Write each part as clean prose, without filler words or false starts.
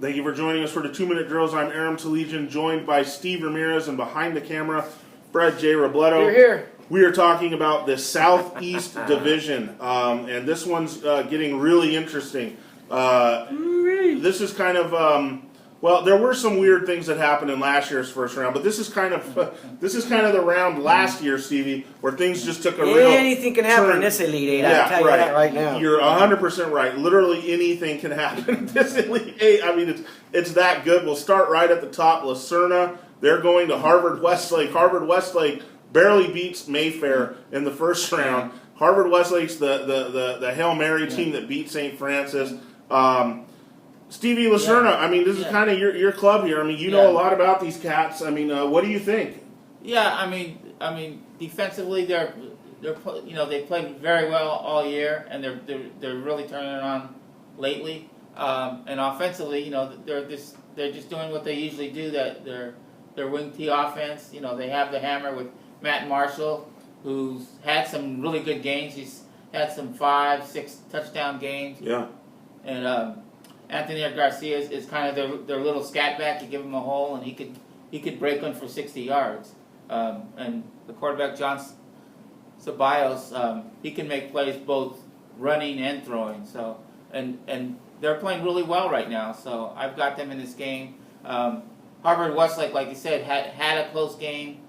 Thank you for joining us for the 2-minute drills. I'm Aram Talegian, joined by Steve Ramirez, and behind the camera, Fred J. Robledo. Here. We are talking about the Southeast Division, and this one's getting really interesting. This is kind of well, there were some weird things that happened in last year's first round, but this is kind of the round last year, Stevie, where things just took a real anything can happen in this Elite Eight. I'll tell you that right now. You're 100% right. Literally anything can happen in this Elite Eight. I mean, it's that good. We'll start right at the top. Lacerna, they're going to Harvard Westlake. Harvard Westlake barely beats Mayfair in the first round. Harvard Westlake's the Hail Mary team that beat St. Francis. Stevie Lacerna, I mean, this is kind of your club here. I mean, you know a lot about these cats. I mean, what do you think? Yeah, I mean, defensively they're they played very well all year, and they're really turning it on lately. And offensively, they're just doing what they usually do. That their wing T offense. They have the hammer with Matt Marshall, who's had some really good games. He's had some 5-6 touchdown games. Yeah. And Anthony Garcia is kind of their little scat back. You give him a hole, and he could break one for 60 yards. And the quarterback, John Ceballos, he can make plays both running and throwing. So and they're playing really well right now. So I've got them in this game. Harvard Westlake, like you said, had a close game.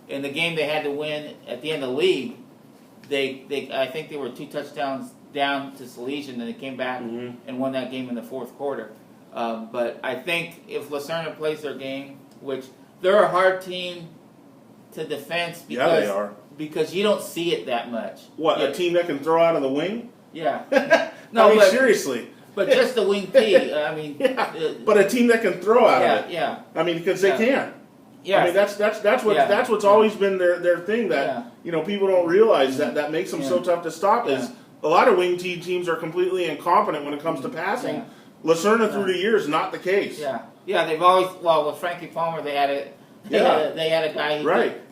In the game they had to win at the end of the league, I think they were 2 touchdowns down to Salesian, and they came back and won that game in the fourth quarter. But I think if Lacerna plays their game, which they're a hard team to defend They are. Because you don't see it that much. What, a team that can throw out of the wing? Yeah. No, seriously. But just the wing T. I mean, but a team that can throw out of it. Yeah. I mean, because they can. Yeah. I mean, that's what's always been their thing that people don't realize that makes them so tough to stop. Is a lot of wing T teams are completely incompetent when it comes to passing. Yeah. Lacerna through the years, not the case. Yeah. They've always with Frankie Palmer they had a guy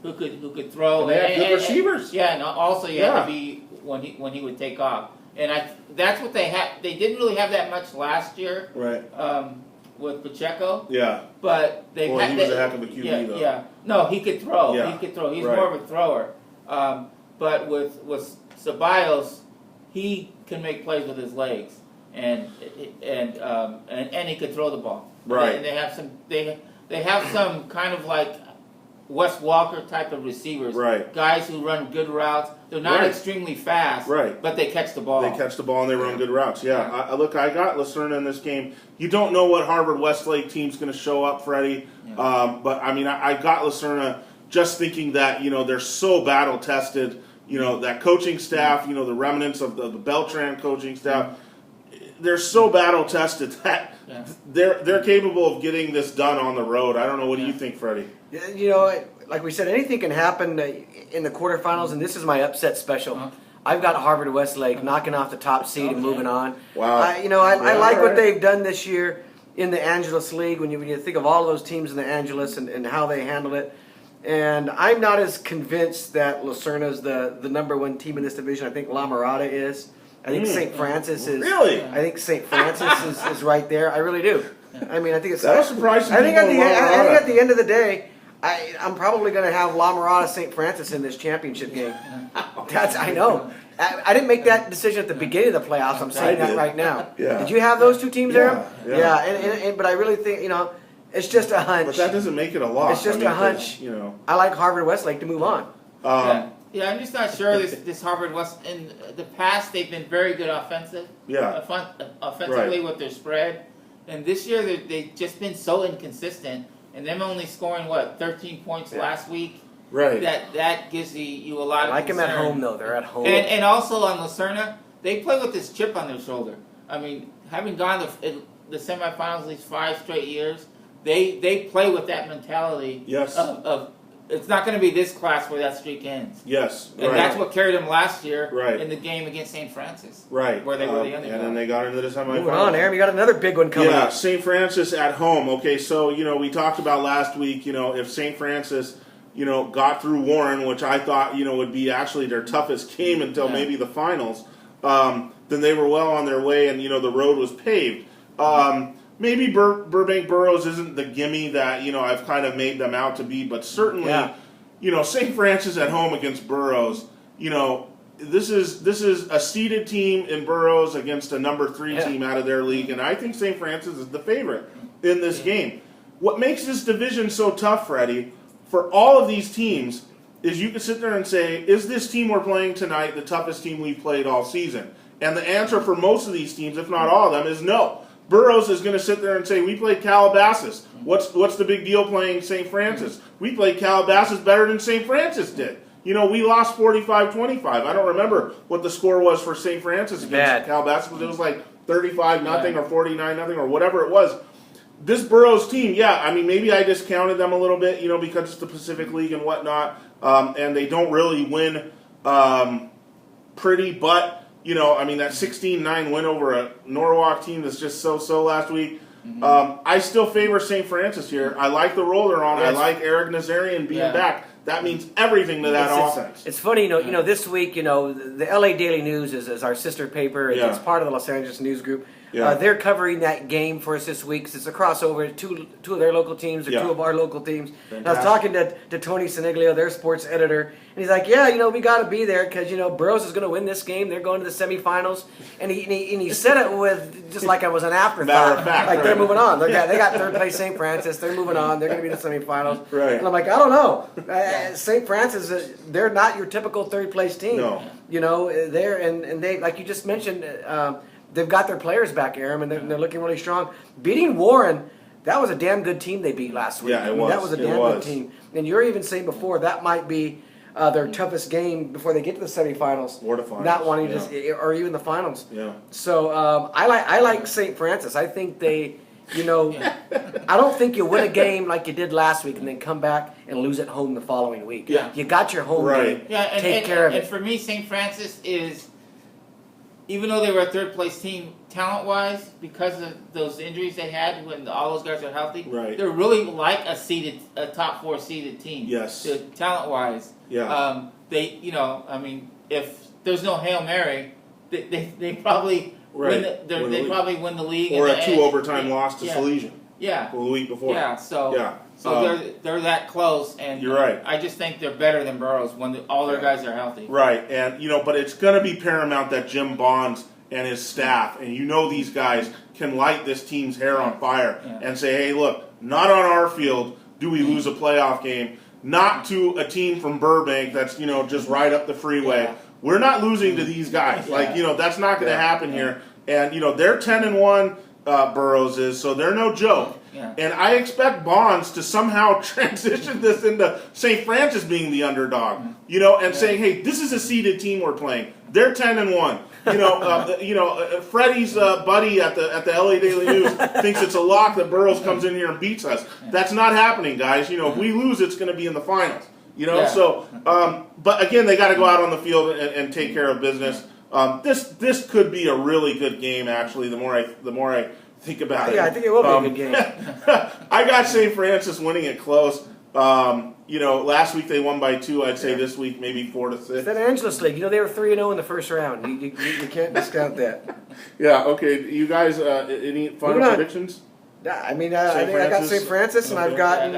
who could throw. And they had good receivers. Yeah, and also you had to be when he would take off. And that's what they had. They didn't really have that much last year. Right. With Pacheco. Yeah. But he was a heck of a QB though. Yeah. No, he could throw. Yeah. He could throw. He's more of a thrower. But with Ceballos, he can make plays with his legs, and he could throw the ball. Right. And they have some kind of like Wes Walker type of receivers. Right. Guys who run good routes. They're not extremely fast. Right. But they catch the ball. They catch the ball and they run good routes. Yeah. I got Lacerna in this game. You don't know what Harvard Westlake team's going to show up, Freddie. Yeah. But I mean, I got Lacerna just thinking that they're so battle tested. That coaching staff. The remnants of the Beltran coaching staff. They're so battle tested that they're capable of getting this done on the road. I don't know. What do you think, Freddie? Like we said, anything can happen in the quarterfinals, and this is my upset special. I've got Harvard Westlake knocking off the top seed and moving on. Wow. I like what they've done this year in the Angeles League when you think of all those teams in the Angeles and how they handled it. And I'm not as convinced that Lacerna's the number one team in this division. I think La Mirada is. I think St. Francis is. Really? I think St. Francis is right there. I really do. I mean, I think it's. That'll surprise some I think people. I think at the end of the day, I'm probably going to have La Mirada St. Francis in this championship game. I know. I didn't make that decision at the beginning of the playoffs. I'm saying that right now. Yeah. Did you have those two teams there? Yeah. And but I really think it's just a hunch. But that doesn't make it a loss. It's just a hunch. I like Harvard Westlake to move on. Yeah, I'm just not sure this Harvard West. In the past, they've been very good offensively with their spread, and this year they've just been so inconsistent. And them only scoring 13 points last week. Right. That gives you a lot of. I like concern. them at home though. They're at home. And also on Lacerna, they play with this chip on their shoulder. I mean, having gone to the semifinals these 5 straight years, they play with that mentality. Yes. Of it's not going to be this class where that streak ends. Yes. And that's what carried them last year in the game against St. Francis. Right. Where they were the underdog. And then they got into the semifinals. Moving on, Aaron, you got another big one coming up. Yeah, St. Francis at home. Okay, so, we talked about last week, if St. Francis, got through Warren, which I thought, would be actually their toughest game until maybe the finals, then they were well on their way and, the road was paved. maybe Burbank Burroughs isn't the gimme that I've kind of made them out to be, but certainly, St. Francis at home against Burroughs, this is a seeded team in Burroughs against a number 3 team out of their league, and I think St. Francis is the favorite in this game. What makes this division so tough, Freddie, for all of these teams, is you can sit there and say, is this team we're playing tonight the toughest team we've played all season? And the answer for most of these teams, if not all of them, is no. Burroughs is going to sit there and say, we played Calabasas. What's the big deal playing St. Francis? We played Calabasas better than St. Francis did. We lost 45-25. I don't remember what the score was for St. Francis against Calabasas, but it was like 35-0 or 49-0 or whatever it was. This Burroughs team, maybe I discounted them a little bit, because it's the Pacific League and whatnot, and they don't really win pretty, but, that 16-9 win over a Norwalk team that's just so-so last week. I still favor St. Francis here. I like the role they're on. I like Eric Nazarian being back. That means everything to that offense. It's funny, this week, the LA Daily News is our sister paper. It's part of the Los Angeles News Group. They're covering that game for us this week because it's a crossover. Two of their local teams or two of our local teams. And I was talking to Tony Siniglio, their sports editor, and he's like, we got to be there because, Burroughs is going to win this game. They're going to the semifinals. And he said it with just like it was an afterthought. Matter of fact. They're moving on. They got third place St. Francis. They're moving on. They're going to be in the semifinals. Right. And I'm like, I don't know. St. Francis, they're not your typical third place team. No. They're and they, like you just mentioned, they've got their players back, Aram, and they're looking really strong. Beating Warren, that was a damn good team they beat last week. Yeah, it was. That was a damn good team. And you're even saying before that might be their toughest game before they get to the semifinals. Or the finals. Not wanting to, or even the finals. Yeah. So I like St. Francis. I think they, I don't think you win a game like you did last week and then come back and lose at home the following week. Yeah. You got your home game. Yeah, Take care of it. And for me, St. Francis is, even though they were a third place team, talent-wise, because of those injuries they had when all those guys are healthy, they're really like a top 4 seeded team. Yes. Talent-wise. Yeah. If there's no Hail Mary, they probably probably win the league. Or a 2 overtime loss to Salesian. Yeah. The week before. Yeah. So they're that close, and you're right. I just think they're better than Burroughs when all their guys are healthy. Right, and but it's going to be paramount that Jim Bonds and his staff, and these guys can light this team's hair on fire and say, hey, look, not on our field do we lose a playoff game, not to a team from Burbank that's just right up the freeway. Yeah. We're not losing to these guys. That's not going to happen here. And they're 10-1. Burroughs is, so they're no joke. Yeah. And I expect Bonds to somehow transition this into St. Francis being the underdog, and saying, hey, this is a seeded team we're playing. They're 10-1. Freddie's buddy at the LA Daily News thinks it's a lock that Burroughs comes in here and beats us. That's not happening, guys. If we lose, it's going to be in the finals. So, but again, they got to go out on the field and take care of business. This could be a really good game. Actually, the more I think about it, I think it will be a good game. I got St. Francis winning it close. Last week they won by 2. I'd say this week maybe 4-6. It's that Angeles League. They were 3-0 in the first round. You can't discount that. Yeah. Okay. You guys, any final predictions? I got St. Francis, and I've gotten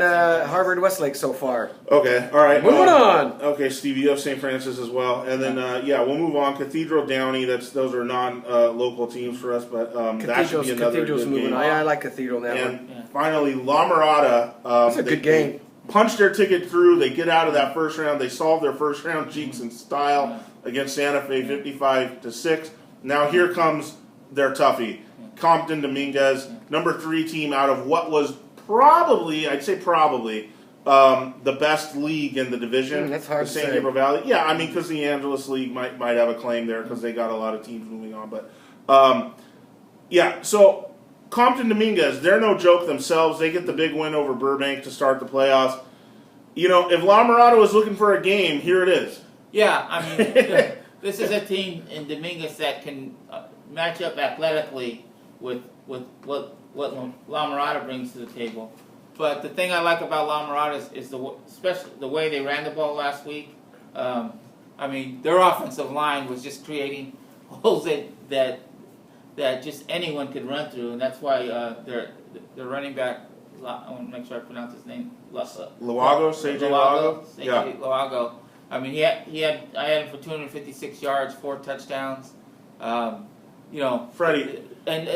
Harvard Westlake so far. Okay, all right. Moving on. Okay, Steve, you have St. Francis as well. And then, we'll move on. Cathedral Downey, those are non-local teams for us, but that should be another Cathedral's good moving. game. I like Cathedral now. And finally, La Mirada. That's a good game. They punch their ticket through. They get out of that first round. They solve their first round cheeks in style against Santa Fe 55-6. Now here comes their toughie. Compton Dominguez, number 3 team out of what was probably the best league in the division. That's hard the to San say. Gabriel Valley. Yeah, because the Angeles League might have a claim there because they got a lot of teams moving on. But so Compton Dominguez, they're no joke themselves. They get the big win over Burbank to start the playoffs. If La Mirada was looking for a game, here it is. Yeah, this is a team in Dominguez that can match up athletically with what La Mirada brings to the table. But the thing I like about La Mirada is especially the way they ran the ball last week. Their offensive line was just creating holes that that just anyone could run through, and that's why their running back. I want to make sure I pronounce his name. Luago, CJ Luago. CJ Luago. I mean, I had him for 256 yards, 4 touchdowns. You know, Freddie. And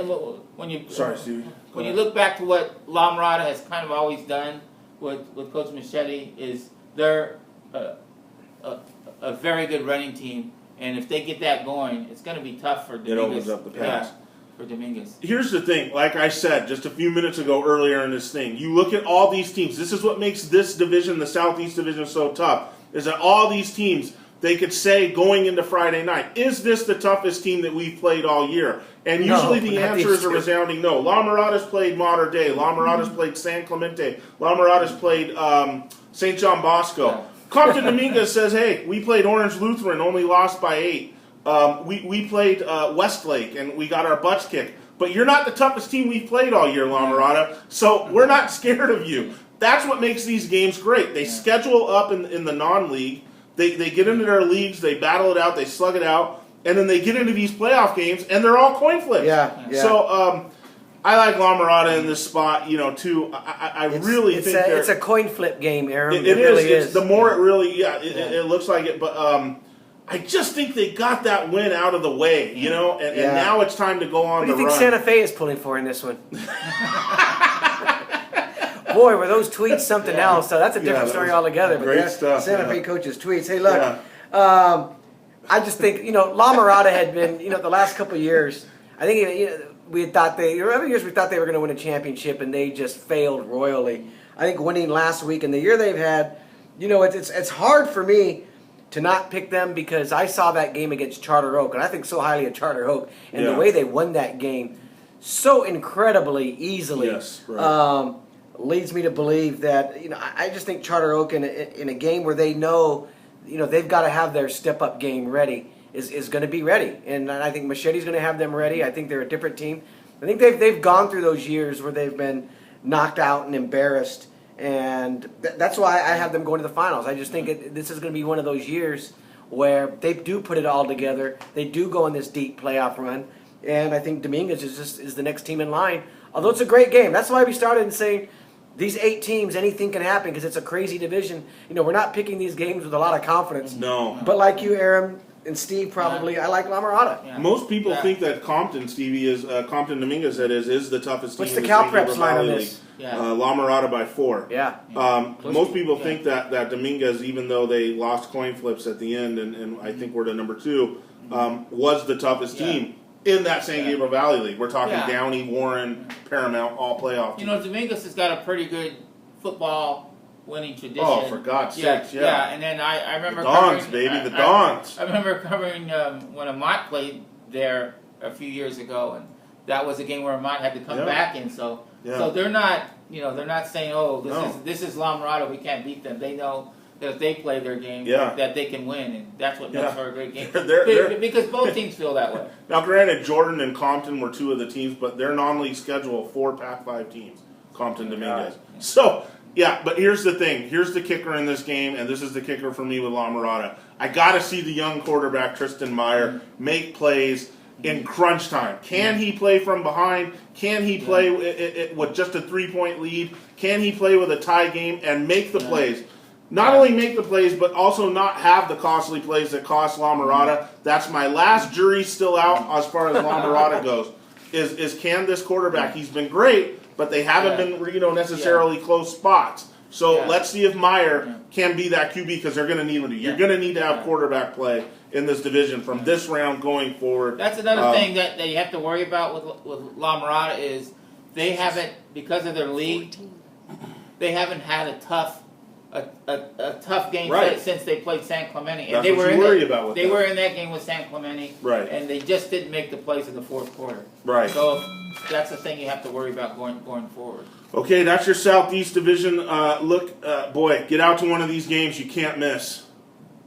when you Stevie. When you look back to what La Mirada has kind of always done with Coach Machete, is they're a very good running team, and if they get that going, it's going to be tough for Dominguez. It opens up the pass. Yeah, for Dominguez. Here's the thing, like I said just a few minutes ago earlier in this thing, you look at all these teams. This is what makes this division, the Southeast Division, so tough, is that all these teams, they could say going into Friday night, is this the toughest team that we've played all year? And usually the answer is a resounding no. La Mirada's played Mater Dei. La Mirada's played San Clemente. La Mirada's played St. John Bosco. Yeah. Compton Dominguez says, hey, we played Orange Lutheran, only lost by 8. We played Westlake, and we got our butts kicked. But you're not the toughest team we've played all year, La Mirada, so we're not scared of you. That's what makes these games great. They schedule up in the non-league. They get into their leagues, they battle it out, they slug it out, and then they get into these playoff games, and they're all coin flips. Yeah. So I like La Mirada in this spot, too. I really think it's a coin flip game, Aaron. It really is. is. The more it really, it looks like it. But I just think they got that win out of the way, and now it's time to go on the run. What do you think Santa Fe is pulling for in this one? Boy, were those tweets something else. So that's a different story altogether. But Great stuff. Santa Fe coaches' tweets. Hey, look, I just think, La Mirada had been, the last couple of years, I think we had thought every years we thought they were going to win a championship, and they just failed royally. I think winning last week and the year they've had, it's hard for me to not pick them because I saw that game against Charter Oak, and I think so highly of Charter Oak, and the way they won that game so incredibly easily. Yes, right. Leads me to believe that I just think Charter Oak in a game where they know they've got to have their step up game ready is going to be ready, and I think Machete's going to have them ready. I think they're a different team. I think they've gone through those years where they've been knocked out and embarrassed, and that's why I have them going to the finals. I just think this is going to be one of those years where they do put it all together. They do go on this deep playoff run, and I think Dominguez is the next team in line. Although it's a great game, that's why we started in saying. These 8 teams, anything can happen because it's a crazy division. We're not picking these games with a lot of confidence. No. But like you, Aaron, and Steve probably, I like La Mirada. Yeah. Most people think that Compton, Stevie, Compton Dominguez, that is the toughest What's team the in Cal the St. Preps Gabriel line on Valley this? League. Yeah. La Mirada by 4. Yeah. Most people think that Dominguez, even though they lost coin flips at the end, and I think we're to number 2, was the toughest team in that St. Gabriel Valley League. We're talking Downey, Warren, Paramount, all playoff teams. Dominguez has got a pretty good football winning tradition. Oh, for God's sakes, Yeah, and then I remember the Dons, baby, the Dons. I remember covering when Amat played there a few years ago, and that was a game where Amat had to come back in. So they're not, they're not saying, this is La Mirada, we can't beat them. They know that if they play their game, that they can win, and that's what makes for a great game. Because both teams feel that way. Now, granted, Jordan and Compton were 2 of the teams, but their non-league schedule 4 Pac-5 teams. Compton Dominguez. So, but here's the thing. Here's the kicker in this game, and this is the kicker for me with La Mirada. I got to see the young quarterback, Tristan Meyer, make plays in crunch time. Can he play from behind? Can he play with just a 3-point lead? Can he play with a tie game and make the plays? Not only make the plays, but also not have the costly plays that cost La Mirada. That's my last jury still out as far as La Mirada goes. Is can this quarterback? He's been great. But they haven't been, necessarily close spots. So let's see if Meyer can be that QB because they're going to need him to. You're going to need to have quarterback play in this division from this round going forward. That's another thing that you have to worry about with La Mirada is they haven't, because of their league, they haven't had a tough game since they played San Clemente. And That's they what were you worry about with them. were in that game with San Clemente, and they just didn't make the plays in the fourth quarter. Right. So that's the thing you have to worry about going forward. Okay, that's your Southeast Division. Boy, get out to one of these games you can't miss.